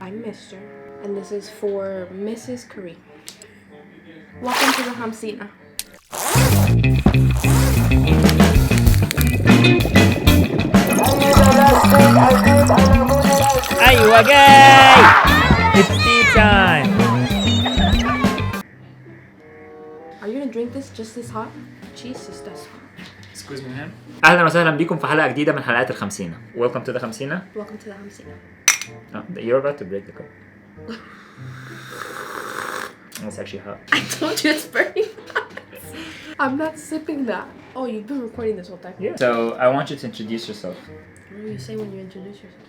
I'm Mr. And this is for Mrs. Kareem. Welcome to the الخمسينة. أيوة جاي. It's tea time. Are you gonna drink this just this hot? Jesus, that's hot. Excuse me, ma'am. أهلا وسهلا بكم في حلقة جديدة من حلقات الخمسينة. Welcome to the الخمسينة. Welcome to the الخمسينة. Oh, you're about to break the cup. It's actually hot. I told you it's burning hot. I'm not sipping that. Oh, you've been recording this whole time? Yeah. So I want you to introduce yourself. What do you say when you introduce yourself?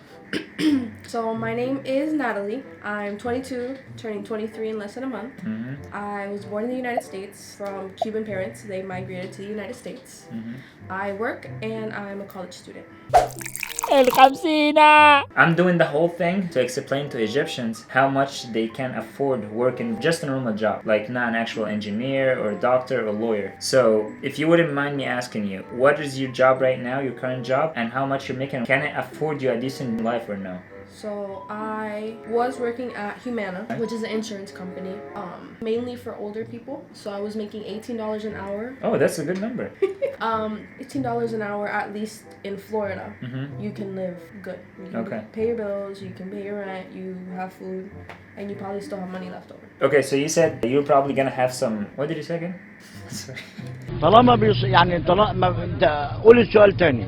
So my name is Natalie. I'm 22, turning 23 in less than a month. Mm-hmm. I was born in the United States from Cuban parents. They migrated to the United States. Mm-hmm. I work and I'm a college student. الخمسينة. I'm doing the whole thing to explain to Egyptians how much they can afford working just a normal job, like not an actual engineer or doctor or lawyer. So if you wouldn't mind me asking you, what is your job right now, your current job, and how much you're making? Can it afford you a decent life or no? So I was working at Humana, which is an insurance company, mainly for older people. So I was making $18 an hour. Oh, that's a good number. $18 an hour, at least in Florida. Mm-hmm. You can live good. You can pay your bills, you can pay your rent, you have food, and you probably still have money left over. Okay, so you said you're probably gonna have some. What did you say again? Sorry. طالما يعني طالما قول السؤال تاني.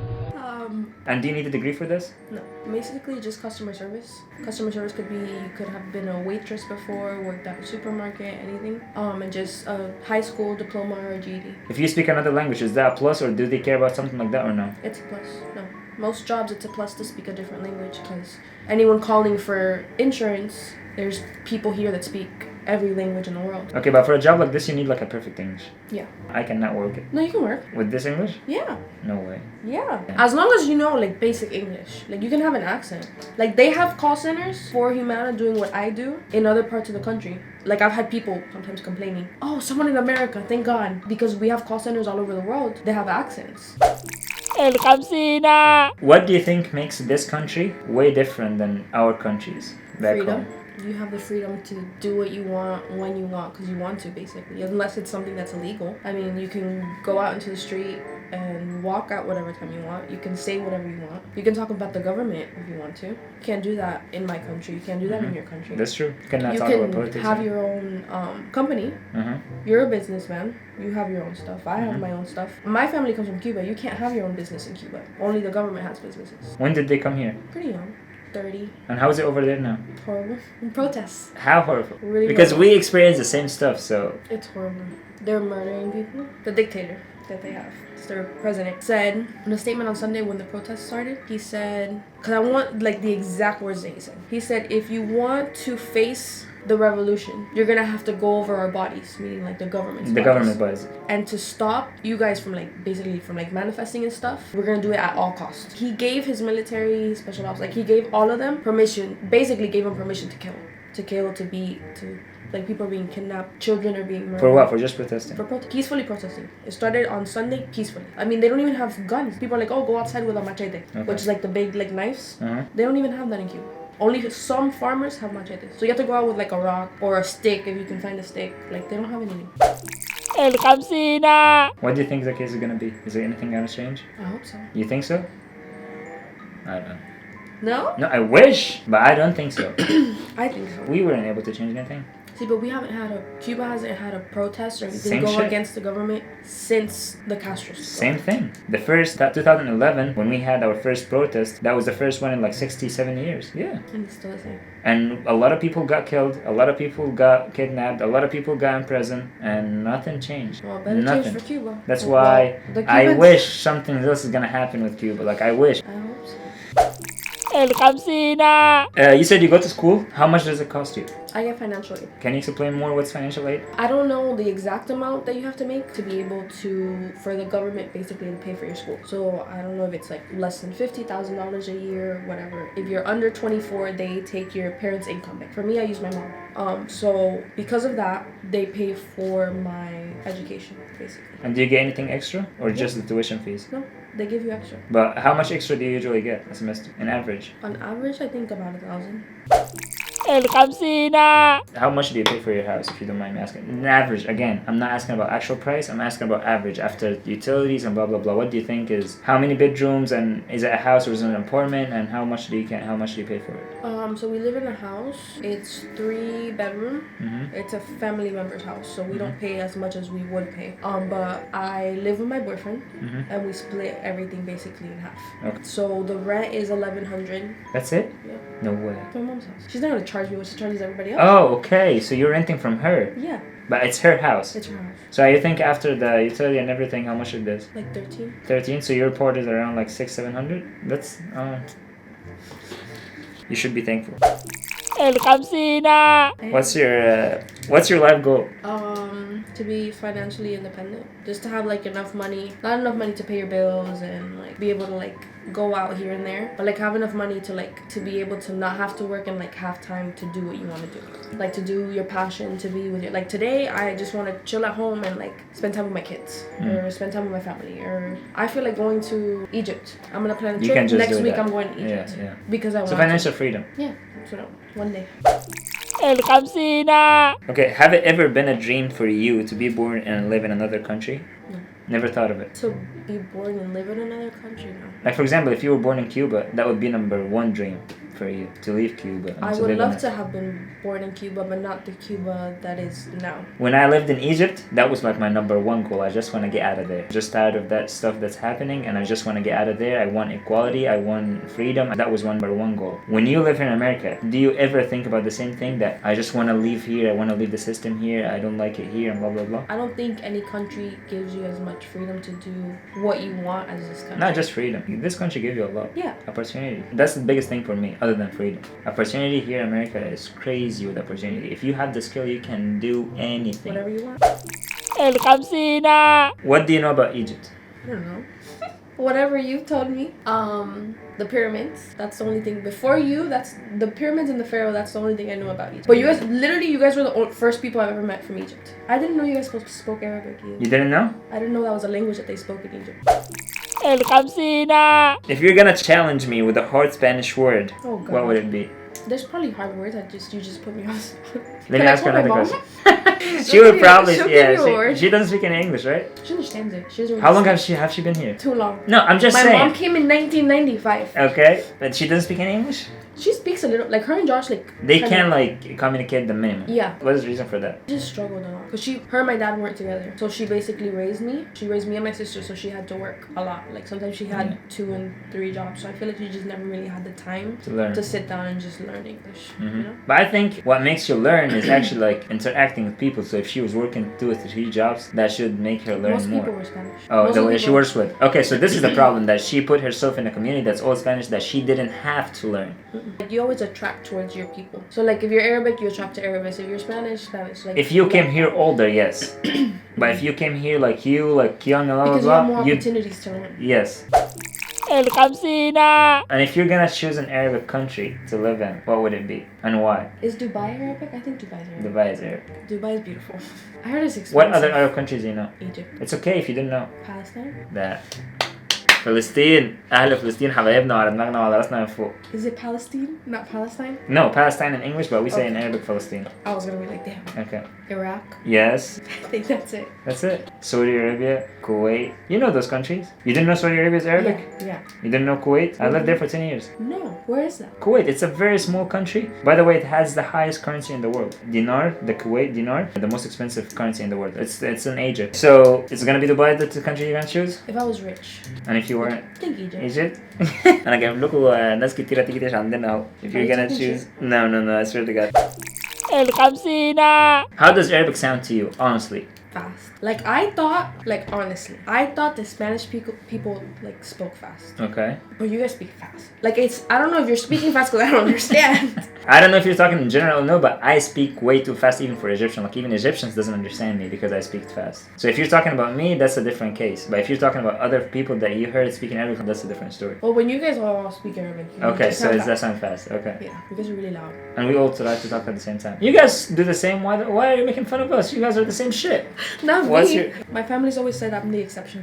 And do you need a degree for this? No, basically just customer service. Customer service could be, you could have been a waitress before, worked at a supermarket, anything. And just a high school diploma or a GED. If you speak another language, is that a plus, or do they care about something like that or no? It's a plus, no. Most jobs it's a plus to speak a different language, because anyone calling for insurance, there's people here that speak every language in the world. Okay, but for a job like this, you need like a perfect English. Yeah. I cannot work it. No, you can work. With this English? Yeah. No way. Yeah. As long as you know like basic English. Like you can have an accent. Like they have call centers for Humana doing what I do in other parts of the country. Like I've had people sometimes complaining, oh, someone in America, thank God. Because we have call centers all over the world. They have accents. الخمسينة. What do you think makes this country way different than our countries back Freedom. home? You have the freedom to do what you want when you want, because you want to, basically, unless it's something that's illegal. I mean, you can go out into the street and walk out whatever time you want. You can say whatever you want. You can talk about the government if you want to. You can't do that in my country. You can't do that in your country. That's true. You cannot talk about politics. You can have your own company. You're a businessman. You have your own stuff. I have my own stuff. My family comes from Cuba. You can't have your own business in Cuba. Only the government has businesses. When did they come here? Pretty young. 30. And how is it over there now? Horrible. Protests. How horrible? Really because horrible. we experience the same stuff, so... It's horrible. They're murdering people. The dictator that they have, it's their president, said in a statement on Sunday when the protests started, he said, because I want like the exact words that he said. He said, if you want to face the revolution, you're gonna have to go over our bodies, meaning like the government's bodies. Government bodies. And to stop you guys from like basically from like manifesting and stuff, we're gonna do it at all costs. He gave his military, his special ops, like he gave all of them permission, basically gave them permission to kill, to beat, to like people are being kidnapped, children are being murdered. For what? For just protesting? For peacefully protesting. It started on Sunday peacefully. I mean, they don't even have guns. People are like, oh, go outside with a machete, which is like the big like knives. They don't even have that in Cuba. Only some farmers have machetes. So you have to go out with like a rock or a stick if you can find a stick. Like they don't have anything. الخمسينة. What do you think the case is gonna be? Is there anything gonna change? I hope so. You think so? I don't know. No? No, I wish, but I don't think so. I think so. We weren't able to change anything. See, but Cuba hasn't had a protest or anything Same go shit. against the government since the Castro. Same thing. The first, 2011, when we had our first protest, that was the first one in like 60, 70 years. Yeah. And it's still the same. And a lot of people got killed, a lot of people got kidnapped, a lot of people got in prison, and nothing changed. Well, better nothing. change for Cuba. That's why I wish something else is gonna happen with Cuba. Like, I wish. I hope so. الخمسينة. You said you go to school. How much does it cost you? I get financial aid. Can you explain more what's financial aid? I don't know the exact amount that you have to make to be able to, for the government basically to pay for your school. So I don't know if it's like less than $50,000 a year, whatever. If you're under 24, they take your parents' income back. For me, I use my mom. So because of that, they pay for my education basically. And do you get anything extra or just the tuition fees? No, they give you extra. But how much extra do you usually get a semester, on average? On average, I think about $1,000. الخمسينة. How much do you pay for your house, if you don't mind me asking? An average, again, I'm not asking about actual price, I'm asking about average after utilities and blah blah blah. What do you think is, how many bedrooms, and is it a house or is it an apartment, and how much do you pay for it? So we live in a house. It's 3 bedroom. It's a family member's house, so we don't pay as much as we would pay. But I live with my boyfriend, and we split everything basically in half. Okay. So the rent is 1,100. That's it? Yeah. No way. My mom's house. She's not gonna charge me what she charges everybody else. Oh, okay. So you're renting from her, Yeah, but it's her house. it's her house. So you think after the utility and everything, how much it is? Like 13. 13. So your part is around like 600-700. That's you should be thankful. الخمسينة. What's your life goal? To be financially independent. Just to have like enough money. Not enough money to pay your bills and like be able to like go out here and there. But like have enough money to be able to not have to work and like have time to do what you want to do. Like to do your passion, to be with your, like today I just want to chill at home and like spend time with my kids. Or spend time with my family. Or I feel like going to Egypt. I'm gonna plan a You trip. can just Next do week that. I'm going to Egypt. Yeah. Because I want So financial freedom. Yeah. So one day. الخمسينة. Okay, have it ever been a dream for you to be born and live in another country? No. Never thought of it. To be born and live in another country now. Like for example, if you were born in Cuba, that would be number 1 dream for you, to leave Cuba. And I to would live love in to have been born in Cuba, but not the Cuba that is now. When I lived in Egypt, that was like my number 1 goal. I just want to get out of there. Just tired of that stuff that's happening, and I just want to get out of there. I want equality. I want freedom. That was number 1 goal. When you live in America, do you ever think about the same thing, that I just want to leave here, I want to leave the system here, I don't like it here, and blah blah blah? I don't think any country gives you as much freedom to do what you want as this country. Not just freedom. This country gives you a lot. Yeah. Opportunity. That's the biggest thing for me, other than freedom. Opportunity here in America is crazy with opportunity. If you have the skill, you can do anything. Whatever you want. الخمسينة. What do you know about Egypt? I don't know. Whatever you've told me. The pyramids. That's the only thing. Before you, that's the pyramids and the pharaoh. That's the only thing I know about Egypt. But you guys, literally, you guys were the first people I've ever met from Egypt. I didn't know you guys spoke Arabic either. You didn't know? I didn't know that was a language that they spoke in Egypt. الخمسينة. If you're gonna challenge me with a hard Spanish word, Oh, God. what would it be? There's probably hard words. You just put me on. Let me Can I ask her call my another mom? question. She She'll would give you- probably, she'll give you a word. she doesn't speak any English, right? She understands it. She doesn't. How long really have she been here? Too long. No, I'm just My saying. mom came in 1995. Okay, but she doesn't speak any English? She speaks a little. Like her and Josh, like They kinda- can like communicate the minimum. Yeah. What is the reason for that? She just struggled a lot because her and my dad weren't together. So she basically raised me. She raised me and my sister, so she had to work a lot. Like sometimes she had 2 and 3 jobs. So I feel like she just never really had the time To learn. to sit down and just learn English. You know? But I think what makes you learn is actually like interacting with people. So if she was working 2 or 3 jobs, that should make her learn Most more. people were Spanish. Oh, Most the of way she people- works with. Okay, so this is the problem, that she put herself in a community that's all Spanish that she didn't have to learn. Like you always attract towards your people. So like if you're Arabic, you attract to Arabic. If you're Spanish, Spanish. Like If you came here older, yes. But if you came here like you, like young and blah because you blah have more blah, you opportunities to learn. yes. الخمسينة. And if you're gonna choose an Arabic country to live in, what would it be and why? Is Dubai Arabic? I think Dubai is Arabic. Dubai is Arabic. Dubai is beautiful. I heard it's expensive. What other Arab countries do you know? Egypt, It's okay if you didn't know. Palestine. That فلسطين، أهل فلسطين حبايبنا وعلى دماغنا وعلى راسنا من فوق. Is it Palestine? Not Palestine? No, Palestine in English, but we say in Okay. Arabic Palestine. I was gonna be like, damn. Okay. Iraq. Yes. I think that's it. That's it. Saudi Arabia, Kuwait. You know those countries. You didn't know Saudi Arabia is Arabic? Yeah. You didn't know Kuwait? I lived there for 10 years. No. Where is that? Kuwait, it's a very small country. By the way, it has the highest currency in the world. Dinar, the Kuwait dinar, the most expensive currency in the world. It's in Egypt. So it's gonna be Dubai, the country you're gonna choose? If I was rich. And if you weren't I think Egypt. Egypt? أنا جايب لكم ناس كتيرة تيجي تعيش عندنا أهو. If you're gonna choose. No, I swear to God. الخمسينة. How does Arabic sound to you, honestly? Fast. Like I thought, like honestly, I thought the Spanish people like spoke fast. Okay. But you guys speak fast. Like it's, I don't know if you're speaking fast because I don't understand. I don't know if you're talking in general or no, but I speak way too fast even for Egyptian. Like even Egyptians doesn't understand me because I speak fast. So if you're talking about me, that's a different case. But if you're talking about other people that you heard speaking Arabic, that's a different story. Well, when you guys all speak Arabic. You Okay, just so sound that fast. sounds fast. Okay. Yeah, you guys are really loud. And we all try to talk at the same time. You guys do the same. Why are you making fun of us? You guys are the same shit. Not What's me. your- My family's always said I'm the exception.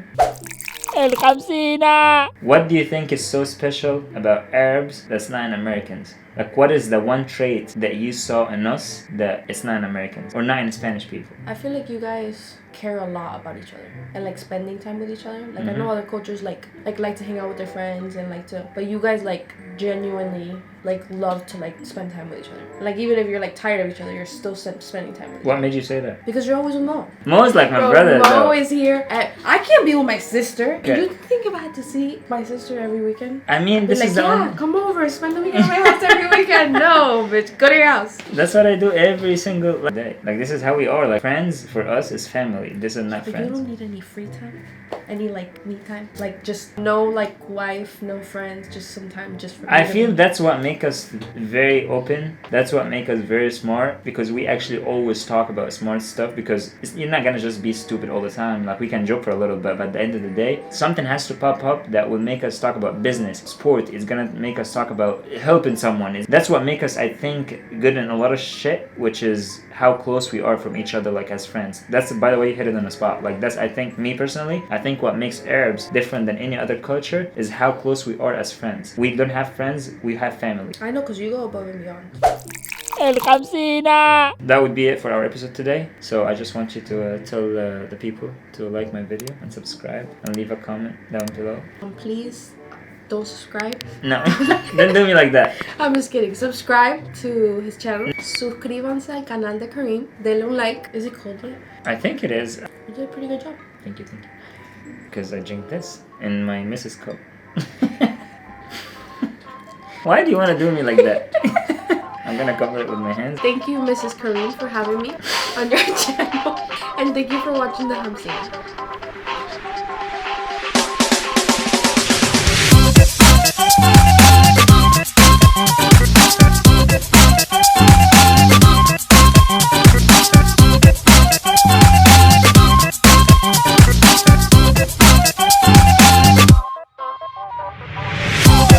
الخمسينة. What do you think is so special about Arabs that's not in Americans? Like, what is the one trait that you saw in us that it's not in Americans or not in Spanish people? I feel like you guys care a lot about each other and like spending time with each other. Like I know other cultures like to hang out with their friends and like to, but you guys like genuinely like love to like spend time with each other. Like even if you're like tired of each other, you're still spending time with each What other. made you say that? Because you're always with Mo. Mo is like my Bro, brother, Mo though. is here. I can't be with my sister. Okay. You think if I had to see my sister every weekend? I mean, I'd be this like, is the yeah, only... come over, spend the weekend at my house every weekend. No, bitch, go to your house. That's what I do every single day. Like, this is how we are. Like, friends for us is family. This is not But friends. you don't need any free time, any like me time, like just no like wife, no friends, just some time just for. I feel that's what makes us very open. That's what makes us very smart, because we actually always talk about smart stuff, because you're not gonna just be stupid all the time. Like, we can joke for a little bit, but at the end of the day, something has to pop up that will make us talk about business, sport. It's gonna make us talk about helping someone. That's what makes us, I think, good in a lot of shit, which is how close we are from each other, like as friends. That's, by the way, you hit it on the spot. Like, that's, I think, me personally, I think what makes Arabs different than any other culture is how close we are as friends. We don't have friends, we have family. I know, cause you go above and beyond. الخمسينة. That would be it for our episode today. So I just want you to tell the people to like my video and subscribe and leave a comment down below. Please don't subscribe. No, don't do me like that. I'm just kidding. Subscribe to his channel. Suscríbanse al canal de Kareem. Denle un like. Is it cold yet? I think it is. You did a pretty good job. Thank you. Because I drink this in my Mrs. cup. Why do you want to do me like that? I'm gonna cover it with my hands. Thank you, Mrs. Kareem, for having me on your channel. And thank you for watching the Khmsina.